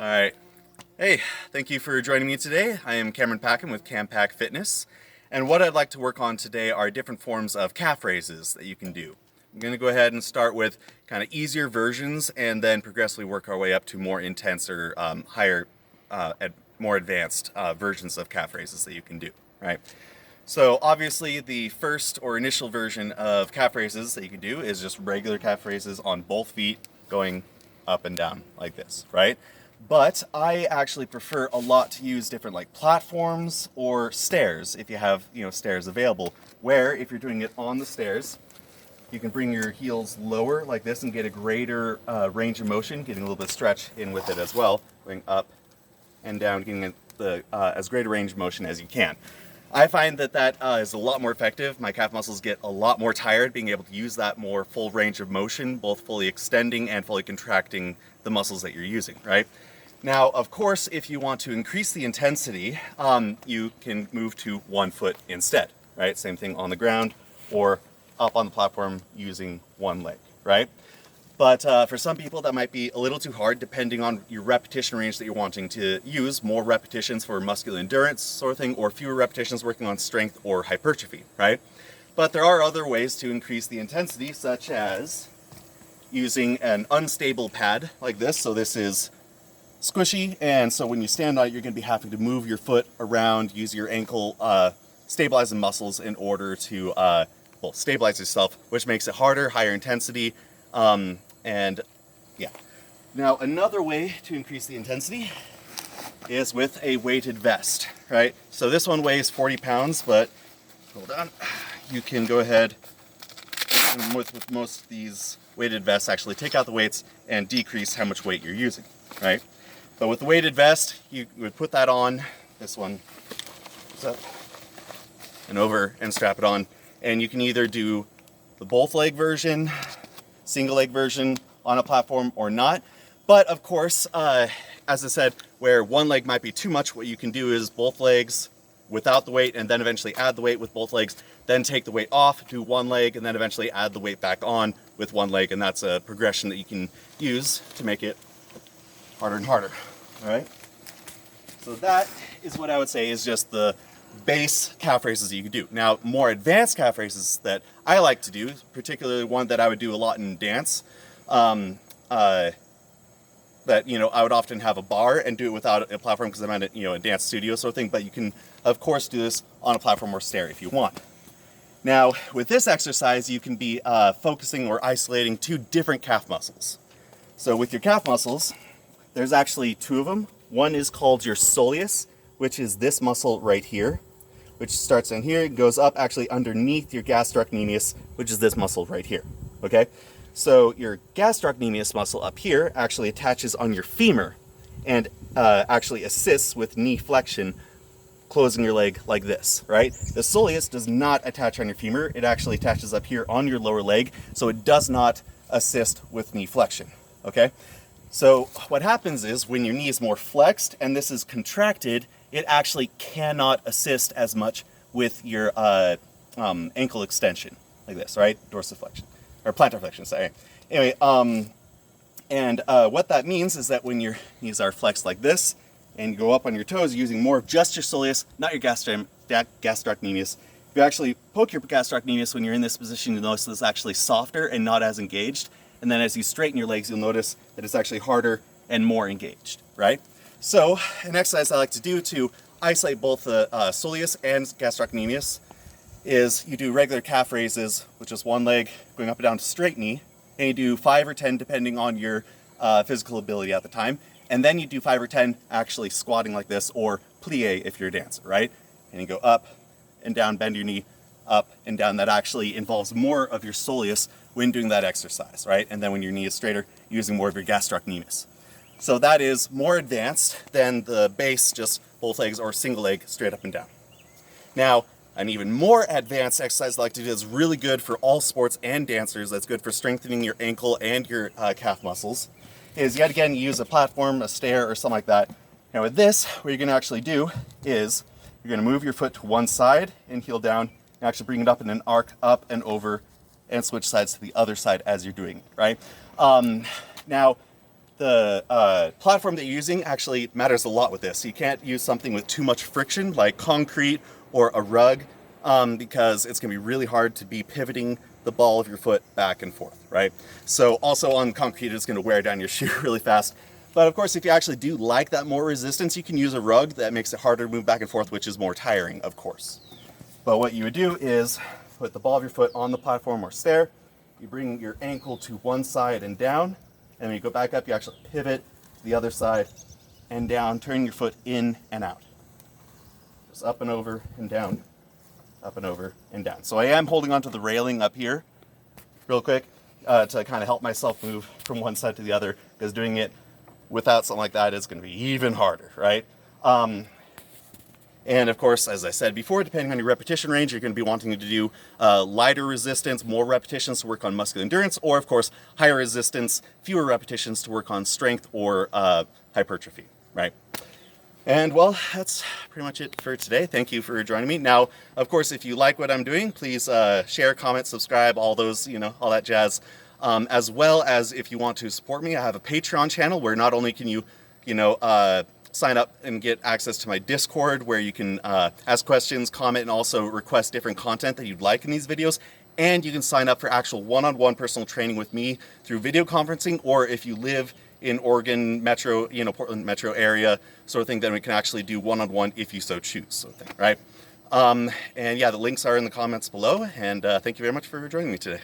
All right. Hey, thank you for joining me today. I am Cameron Packham with CamPack Fitness, and what I'd like to work on today are different forms of calf raises that you can do. I'm going to go ahead and start with kind of easier versions and then progressively work our way up to more intense or higher, more advanced versions of calf raises that you can do, right? So obviously the first or initial version of calf raises that you can do is just regular calf raises on both feet going up and down like this, right? But I actually prefer a lot to use different like platforms or stairs if you have, stairs available, where if you're doing it on the stairs, you can bring your heels lower like this and get a greater range of motion, getting a little bit of stretch in with it as well, going up and down, getting as great a range of motion as you can. I find that is a lot more effective. My calf muscles get a lot more tired being able to use that more full range of motion, both fully extending and fully contracting the muscles that you're using, right? Now, of course, if you want to increase the intensity, you can move to 1 foot instead, right? Same thing on the ground or up on the platform using one leg, right? But for some people that might be a little too hard depending on your repetition range that you're wanting to use, more repetitions for muscular endurance sort of thing, or fewer repetitions working on strength or hypertrophy, right? But there are other ways to increase the intensity, such as using an unstable pad like this. So this is squishy, and so when you stand on it, you're going to be having to move your foot around, use your ankle stabilizing muscles in order to stabilize yourself, which makes it harder, higher intensity, and yeah. Now another way to increase the intensity is with a weighted vest, right? So this one weighs 40 pounds, but hold on, you can go ahead and with most of these weighted vests actually take out the weights and decrease how much weight you're using, right? But with the weighted vest, you would put that on, this one, up and over, and strap it on. And you can either do the both leg version, single leg version on a platform or not. But of course, as I said, where one leg might be too much, what you can do is both legs without the weight and then eventually add the weight with both legs, then take the weight off, do one leg, and then eventually add the weight back on with one leg. And that's a progression that you can use to make it harder and harder. All right, so that is what I would say is just the base calf raises that you can do. Now, more advanced calf raises that I like to do, particularly one that I would do a lot in dance, that I would often have a bar and do it without a platform because I'm at a dance studio sort of thing. But you can, of course, do this on a platform or stair if you want. Now, with this exercise, you can be focusing or isolating two different calf muscles. So with your calf muscles, there's actually two of them. One is called your soleus, which is this muscle right here, which starts in here, goes up actually underneath your gastrocnemius, which is this muscle right here, okay? So your gastrocnemius muscle up here actually attaches on your femur and actually assists with knee flexion, closing your leg like this, right? The soleus does not attach on your femur. It actually attaches up here on your lower leg, so it does not assist with knee flexion, okay? So what happens is when your knee is more flexed and this is contracted, it actually cannot assist as much with your ankle extension, like this, right? Dorsiflexion, or plantar flexion, sorry. Anyway, what that means is that when your knees are flexed like this, and you go up on your toes using more of just your soleus, not your gastrocnemius. If you actually poke your gastrocnemius when you're in this position, you'll notice it's actually softer and not as engaged. And then as you straighten your legs, you'll notice that it's actually harder and more engaged, right? So an exercise I like to do to isolate both the soleus and gastrocnemius is you do regular calf raises, which is one leg going up and down to straight knee, and you do 5 or 10 depending on your physical ability at the time. And then you do 5 or 10 actually squatting like this, or plie if you're a dancer, right? And you go up and down, bend your knee, up and down. That actually involves more of your soleus when doing that exercise, right? And then when your knee is straighter, using more of your gastrocnemius. So that is more advanced than the base, just both legs or single leg straight up and down. Now, an even more advanced exercise I like to do is really good for all sports and dancers. That's good for strengthening your ankle and your calf muscles. Is yet again, you use a platform, a stair, or something like that. Now with this, what you're gonna actually do is you're gonna move your foot to one side and heel down, and actually bring it up in an arc up and over and switch sides to the other side as you're doing it, right? Now, the platform that you're using actually matters a lot with this. You can't use something with too much friction like concrete or a rug because it's going to be really hard to be pivoting the ball of your foot back and forth, right? So also on concrete, it's going to wear down your shoe really fast. But of course, if you actually do like that more resistance, you can use a rug that makes it harder to move back and forth, which is more tiring, of course. But what you would do is put the ball of your foot on the platform or stair. You bring your ankle to one side and down. And when you go back up, you actually pivot to the other side and down, turning your foot in and out. Just up and over and down, up and over and down. So I am holding onto the railing up here real quick to kind of help myself move from one side to the other, because doing it without something like that is going to be even harder, right? And of course, as I said before, depending on your repetition range, you're going to be wanting to do lighter resistance, more repetitions to work on muscular endurance, or of course, higher resistance, fewer repetitions to work on strength or hypertrophy, right? And well, that's pretty much it for today. Thank you for joining me. Now, of course, if you like what I'm doing, please share, comment, subscribe, all those, all that jazz. As well as if you want to support me, I have a Patreon channel where not only can you, sign up and get access to my Discord where you can ask questions, comment, and also request different content that you'd like in these videos. And you can sign up for actual one-on-one personal training with me through video conferencing, or if you live in Oregon metro, Portland metro area sort of thing, then we can actually do one-on-one if you so choose, sort of thing, right? And yeah, the links are in the comments below, and thank you very much for joining me today.